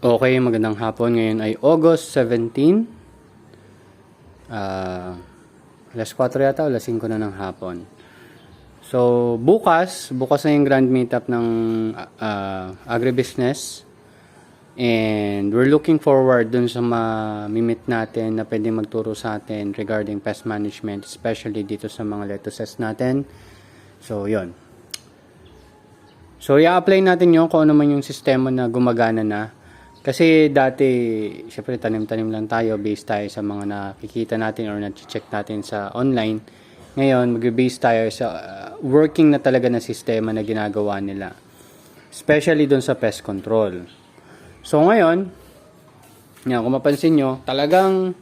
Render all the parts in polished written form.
Okay, magandang hapon. Ngayon ay August 17. Alas 4 yata o alas 5 na ng hapon. So, bukas na yung grand meetup ng agribusiness. And we're looking forward dun sa mamimit natin na pwede magturo sa atin regarding pest management, especially dito sa mga lettuces natin. So, yon. So, i-apply natin yung kung ano man yung sistema na gumagana na. Kasi dati, syempre tanim-tanim lang tayo, based tayo sa mga nakikita natin or na-check natin sa online. Ngayon, mag-base tayo sa working na talaga na sistema na ginagawa nila. Especially doon sa pest control. So ngayon, yan, kung mapansin nyo, talagang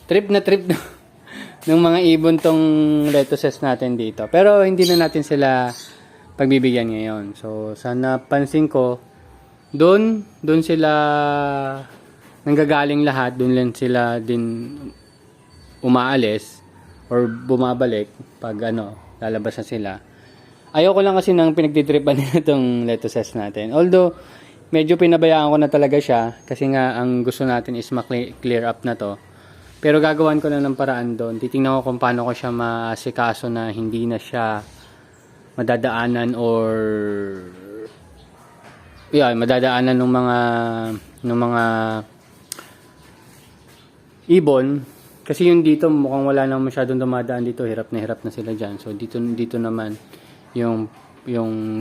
trip na ng mga ibon tong lettuces natin dito. Pero hindi na natin sila pagbibigyan ngayon. So, sana pansin ko, doon sila nanggagaling lahat, doon lang sila din umaalis or bumabalik pag lalabas na sila. Ayoko lang kasi nang pinagtitripan nila itong lettuces natin. Although, medyo pinabayaan ko na talaga siya kasi nga ang gusto natin is ma-clear up na to. Pero gagawan ko na ng paraan doon. Titingnan ko kung paano ko siya maasikaso na hindi na siya madadaanan or madadaanan ng mga ibon. Kasi yung dito mukhang wala nang masyadong dumadaan dito, hirap na sila diyan. So dito naman yung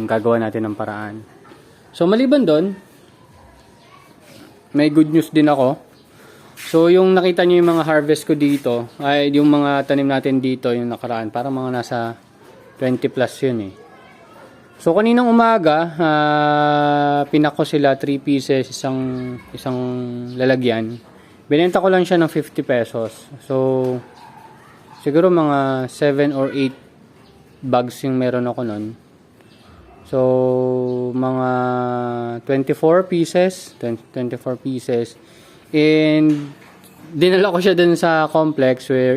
gagawa natin ng paraan. So maliban doon, may good news din ako. So yung nakita niyo yung mga harvest ko dito, ay yung mga tanim natin dito yung nakaraan, parang mga nasa 20 plus yun eh. So kaninang umaga, pinako sila 3 pieces, isang lalagyan. Binenta ko lang siya ng 50 pesos. So siguro mga 7 or 8 bags yung meron ako nun. So mga 24 pieces. And dinala ko siya dun sa complex where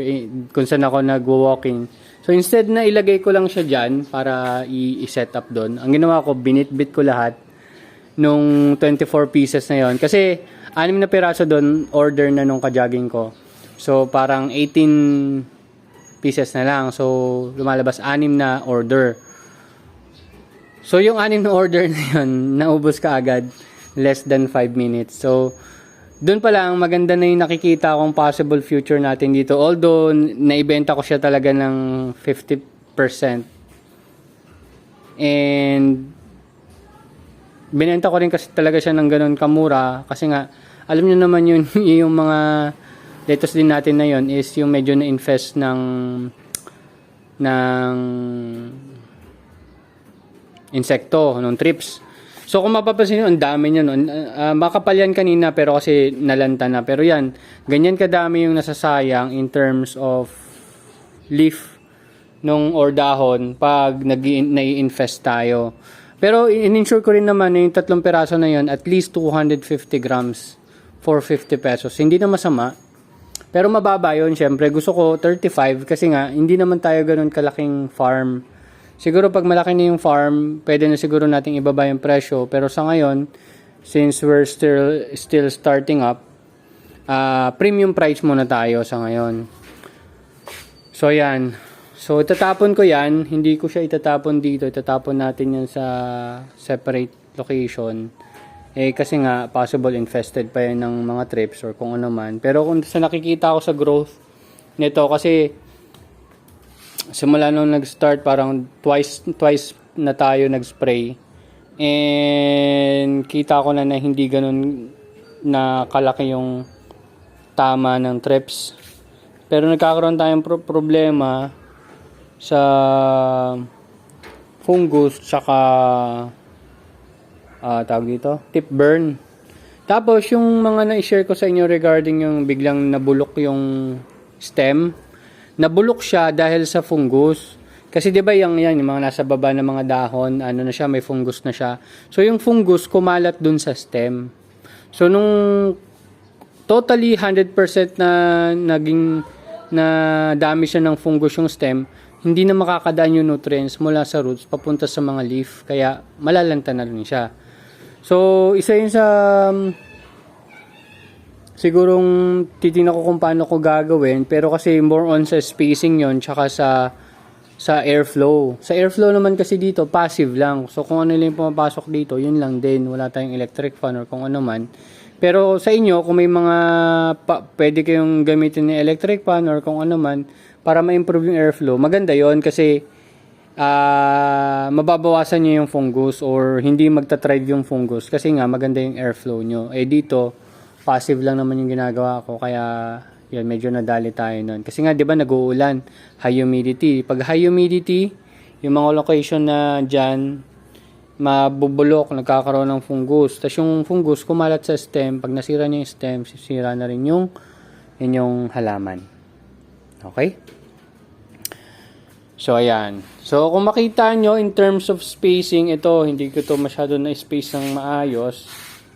kung saan ako nagwo-walking. So instead na ilagay ko lang siya dyan para i-set up doon, ang ginawa ko, binitbit ko lahat nung 24 pieces na yon. Kasi 6 na piraso doon, order na nung kajaging ko. So parang 18 pieces na lang. So lumalabas 6 na order. So yung 6 na order na yun, naubos ka agad, less than 5 minutes. So doon pa lang, maganda na yung nakikita kong possible future natin dito. Although, naibenta ko siya talaga ng 50%. And, binenta ko rin kasi talaga siya ng ganun kamura. Kasi nga, alam niyo naman yun, yung mga lettuce din natin na yun is yung medyo na-infest ng insekto, ng trips. So kung mapapansin nyo, ang dami nyo. Makapal yan kanina pero kasi nalanta na. Pero yan, ganyan kadami yung nasasayang in terms of leaf or dahon pag nai-infest tayo. Pero in-insure ko rin naman na yung 3 peraso na yun, at least 250 grams for 50 pesos. Hindi na masama. Pero mababa yun, syempre. Gusto ko 35 kasi nga, hindi naman tayo ganun kalaking farm. Siguro pag malaki na yung farm, pwede na siguro nating ibaba yung presyo. Pero sa ngayon, since we're still starting up, premium price muna tayo sa ngayon. So yan. So itatapon ko yan. Hindi ko siya itatapon dito. Itatapon natin yan sa separate location. Kasi nga, possible infested pa yan ng mga trips or kung ano man. Pero kung sa nakikita ko sa growth nito, kasi simula nung nag-start, parang twice na tayo nag-spray. And kita ko na hindi ganun na kalaki yung tama ng trips. Pero nagkakaroon tayong problema sa fungus tsaka tawag dito, tip burn. Tapos yung mga na-share ko sa inyo regarding yung biglang nabulok yung stem, nabulok siya dahil sa fungus. Kasi 'di ba yung mga nasa baba ng mga dahon, na siya, may fungus na siya. So yung fungus kumalat dun sa stem. So nung totally 100% na naging na dami siya ng fungus yung stem, hindi na makakadaan yung nutrients mula sa roots papunta sa mga leaf, kaya malalanta na rin siya. So isa yun sa sigurong titingnan ko kung paano ko gagawin, pero kasi more on sa spacing yon, tsaka sa airflow. Sa airflow naman kasi dito, passive lang. So, kung ano lang yung pumapasok dito, yun lang din. Wala tayong electric fan or kung ano man. Pero sa inyo, kung may mga pwede kayong gamitin ng electric fan or kung ano man, para ma-improve yung airflow, maganda yon kasi mababawasan nyo yung fungus or hindi magta-thrive yung fungus kasi nga maganda yung airflow nyo. Dito, passive lang naman yung ginagawa ko, kaya yan, medyo nadali tayo nun. Kasi nga, di ba, nag-uulan, high humidity. Pag high humidity, yung mga location na dyan, mabubulok, nagkakaroon ng fungus. Tapos yung fungus, kumalat sa stem. Pag nasira niya yung stem, sisira na rin yung inyong halaman. Okay? So, ayan. So, kung makita nyo, in terms of spacing, ito, hindi ko to masyado na space ng maayos.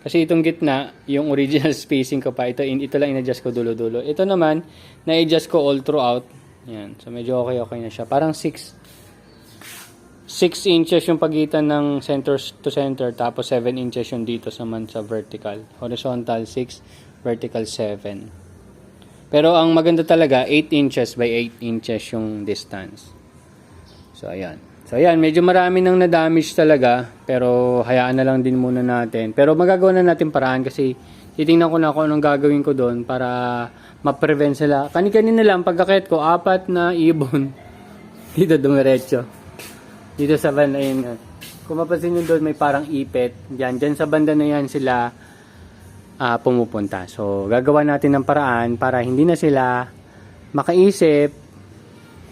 Kasi itong gitna, yung original spacing ko pa, ito lang in-adjust ko dulo-dulo. Ito naman, na-adjust ko all throughout. Yan. So, medyo okay na siya. Parang 6 inches yung pagitan ng center to center, tapos 7 inches yung dito sa vertical. Horizontal 6, vertical 7. Pero ang maganda talaga, 8 inches by 8 inches yung distance. So, ayan. So, ayan, medyo marami nang na-damage talaga, pero hayaan na lang din muna natin. Pero magagawa na natin paraan kasi titingnan ko na kung anong gagawin ko doon para ma-prevent sila. Kani-kanina lang, pagkakit ko, 4 na ibon dito dumiretso. Dito sa banda yun. Kung mapansin nyo doon, may parang ipit. Dyan sa banda na yan sila pumupunta. So, gagawa natin ng paraan para hindi na sila makaisip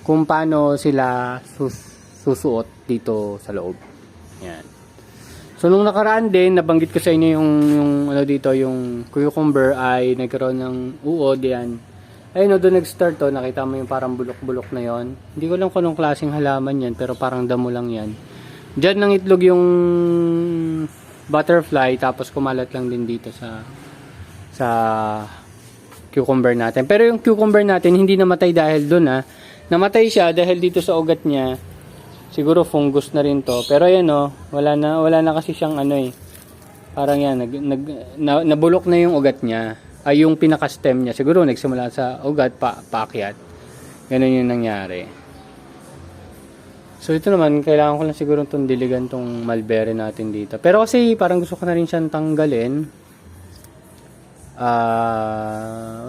kung paano sila susuot dito sa loob. Yan. So, nung nakaraan din, nabanggit ko sa inyo yung ano dito, yung cucumber ay nagkaroon ng uod yan. Ayun, doon nag-start to, nakita mo yung parang bulok-bulok na yon. Hindi ko lang kung anong klaseng halaman yan, pero parang damo lang yan. Diyan nang itlog yung butterfly, tapos kumalat lang din dito sa cucumber natin. Pero yung cucumber natin, hindi namatay dahil doon Namatay siya dahil dito sa ugat niya. Siguro fungus na rin to. Pero ayan wala na kasi siyang parang yan, nabulok na yung ugat niya. Ay yung pinaka-stem niya. Siguro nagsimula sa ugat, paakyat. Ganun yung nangyari. So ito naman, kailangan ko lang siguro itong diligan tong mulberry natin dito. Pero kasi parang gusto ko na rin siyang tanggalin.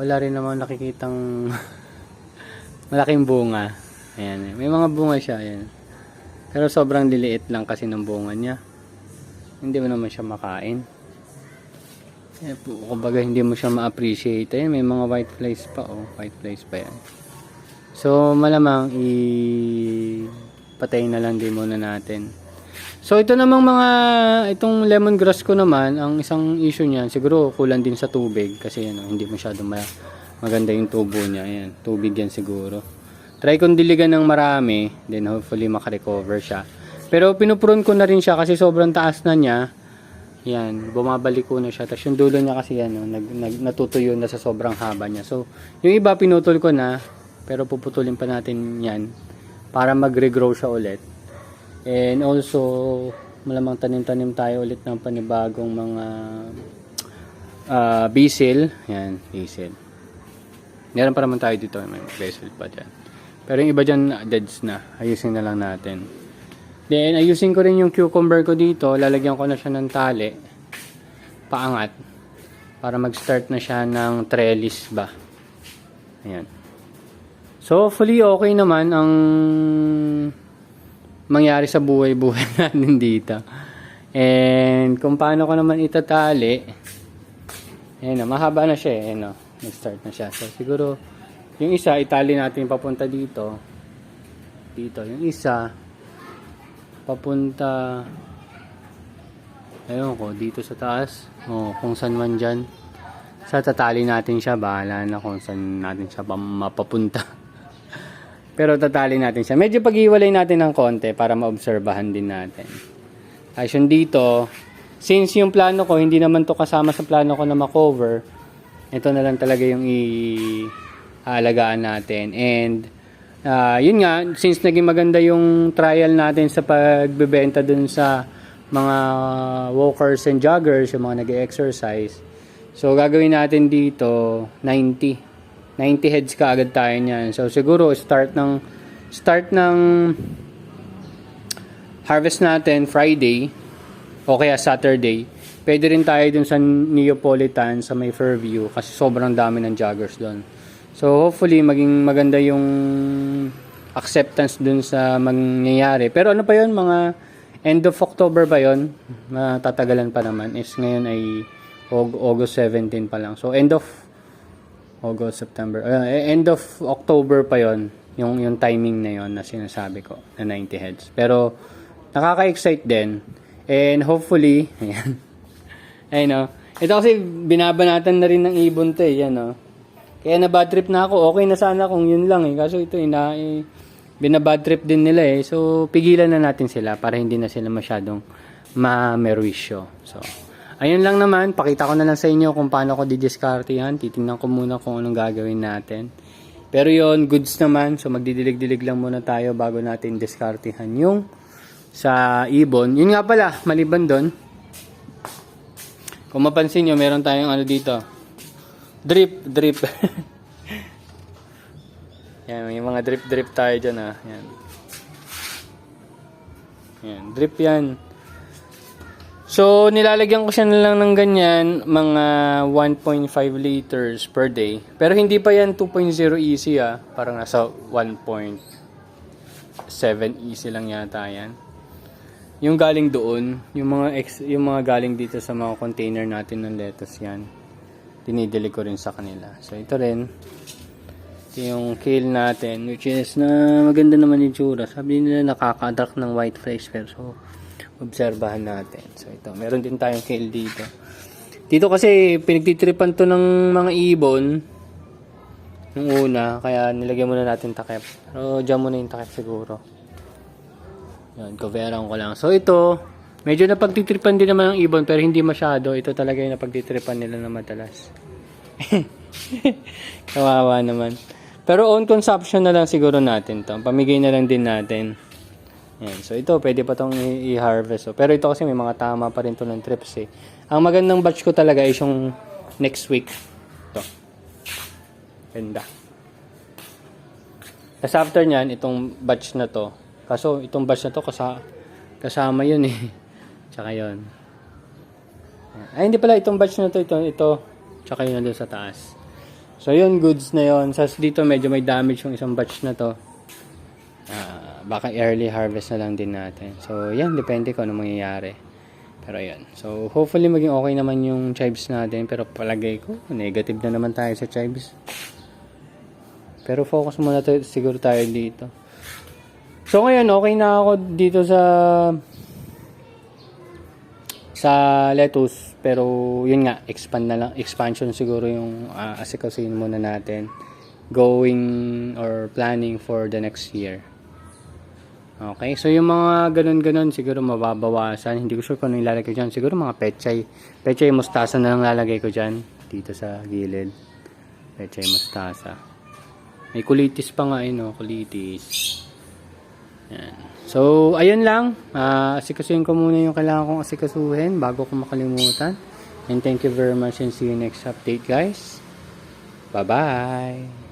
Wala rin naman nakikitang malaking bunga. Ayan, may mga bunga siya. Ayan. Pero sobrang liliit lang kasi ng bunga niya. Hindi mo naman siya makain. Kumbaga hindi mo siya ma-appreciate. Ayan, may mga white flies pa. White flies pa yan. So, malamang patayin na lang din muna natin. So, ito namang itong lemongrass ko naman, ang isang issue niyan, siguro kulang din sa tubig. Kasi hindi masyado maganda yung tubo niya. Ayan, tubig yan siguro. Try kong diligan ng marami, then hopefully makarecover siya. Pero pinuprune ko na rin siya kasi sobrang taas na niya. Yan, bumabalik ko na siya. Tapos yung dulo niya kasi natutuyo na sa sobrang haba niya. So, yung iba pinutol ko na, pero puputulin pa natin yan para mag-regrow siya ulit. And also, malamang tanim-tanim tayo ulit ng panibagong mga basil. Yan, basil. Meron pa naman tayo dito, may basil pa dyan. Pero yung iba dyan, deads na. Ayusin na lang natin. Then, ayusin ko rin yung cucumber ko dito. Lalagyan ko na siya ng tali. Paangat. Para mag-start na siya ng trellis ba. Ayan. So, hopefully, okay naman ang mangyari sa buhay-buhay natin dito. And, kung paano ko naman itatali, ayan, mahaba na siya. Ayan, nag-start na siya. So, siguro, yung isa, itali natin papunta dito. Dito. Yung isa, papunta, ayun ko, dito sa taas. Kung saan man dyan. Sa tatali natin siya, bahala na kung saan natin siya mapapunta. Pero tatali natin siya. Medyo pag-iwalay natin ng konti para maobserbahan din natin. Tapos yung dito, since yung plano ko, hindi naman to kasama sa plano ko na makover, ito na lang talaga yung alagaan natin. And yun nga, since naging maganda yung trial natin sa pagbebenta dun sa mga walkers and joggers, yung mga nag-exercise, So, gagawin natin dito 90 heads ka agad tayo niyan. So, siguro start ng harvest natin Friday o kaya Saturday. Pwede rin tayo dun sa Neapolitan sa may Fairview kasi sobrang dami ng joggers dun. So, hopefully, maging maganda yung acceptance dun sa mangyayari. Pero ano pa yun? Mga end of October ba yun? Matatagalan pa naman. Ngayon ay August 17 pa lang. So, end of August, September. End of October pa yon yung timing na yon na sinasabi ko na 90 heads. Pero, nakaka-excite din. And hopefully, ayan. Ayun o. Ito kasi binabanatan na rin ng ibon to eh. Yan o. Kaya na bad trip na ako. Okay na sana kung yun lang eh. Kaso ito binabad trip din nila eh. So, pigilan na natin sila para hindi na sila masyadong mamerwisyo. So, ayun lang naman. Pakita ko na lang sa inyo kung paano ko didiskartehan. Titingnan ko muna kung anong gagawin natin. Pero yon goods naman. So, magdidilig-dilig lang muna tayo bago natin diskartehan yung sa ibon. Yun nga pala, maliban doon. Kung mapansin nyo, meron tayong ano dito. Drip. Yan, may mga drip tayo dyan ah. Yan. Yan, drip yan. So, nilalagyan ko siya na lang ng ganyan, mga 1.5 liters per day. Pero hindi pa yan 2.0 easy ah. Parang nasa 1.7 easy lang yata yan. Yung galing doon, yung mga galing dito sa mga container natin ng lettuce yan. Dinidilig ko rin sa kanila. So, ito rin. Ito yung kale natin, which is na maganda naman yung tsura. Sabi nila nakaka-attract ng white flies. Pero, so, obserbahan natin. So, ito. Meron din tayong kale dito. Dito kasi, pinagtitripan to ng mga ibon. Nung una. Kaya, nilagyan muna natin takip. Pero, dyan muna yung takip siguro. Yan, coveran ko lang. So, ito, medyo napagtitripan din naman ng ibon, pero hindi masyado. Ito talaga yung napagtitripan nila na madalas. Kawawa naman. Pero own consumption na lang siguro natin to. Pamigay na lang din natin. Yan. So, ito, pwede pa itong i-harvest. So, pero ito kasi may mga tama pa rin to ng trips eh. Ang magandang batch ko talaga is yung next week. Ito. Ganda. Tapos after nyan, itong batch na to. Kaso, itong batch na to kasama yun eh. Tsaka yun. Ay, hindi pala. Itong batch na to, ito. Tsaka yun nandun sa taas. So, yun, goods na yun. So, dito medyo may damage yung isang batch na to. Baka early harvest na lang din natin. So, yan. Depende kung ano mangyayari. Pero, yun. So, hopefully maging okay naman yung chives natin. Pero, palagay ko, negative na naman tayo sa chives. Pero, focus muna siguro tayo dito. So, ngayon, okay na ako dito sa lettuce. Pero, yun nga, expansion siguro yung asikasuhin muna natin. Going or planning for the next year. Okay, so yung mga ganun-ganun, siguro mababawasan. Hindi ko sure kung ano ilalagay ko dyan. Siguro mga pechay mustasa na lang lalagay ko dyan. Dito sa gilid. Pechay mustasa. May kulitis pa nga no? Kulitis. Yan. So, ayun lang. Asikasuhin ko muna yung kailangan kong asikasuhin bago ko makalimutan. And thank you very much and see you next update, guys. Bye-bye!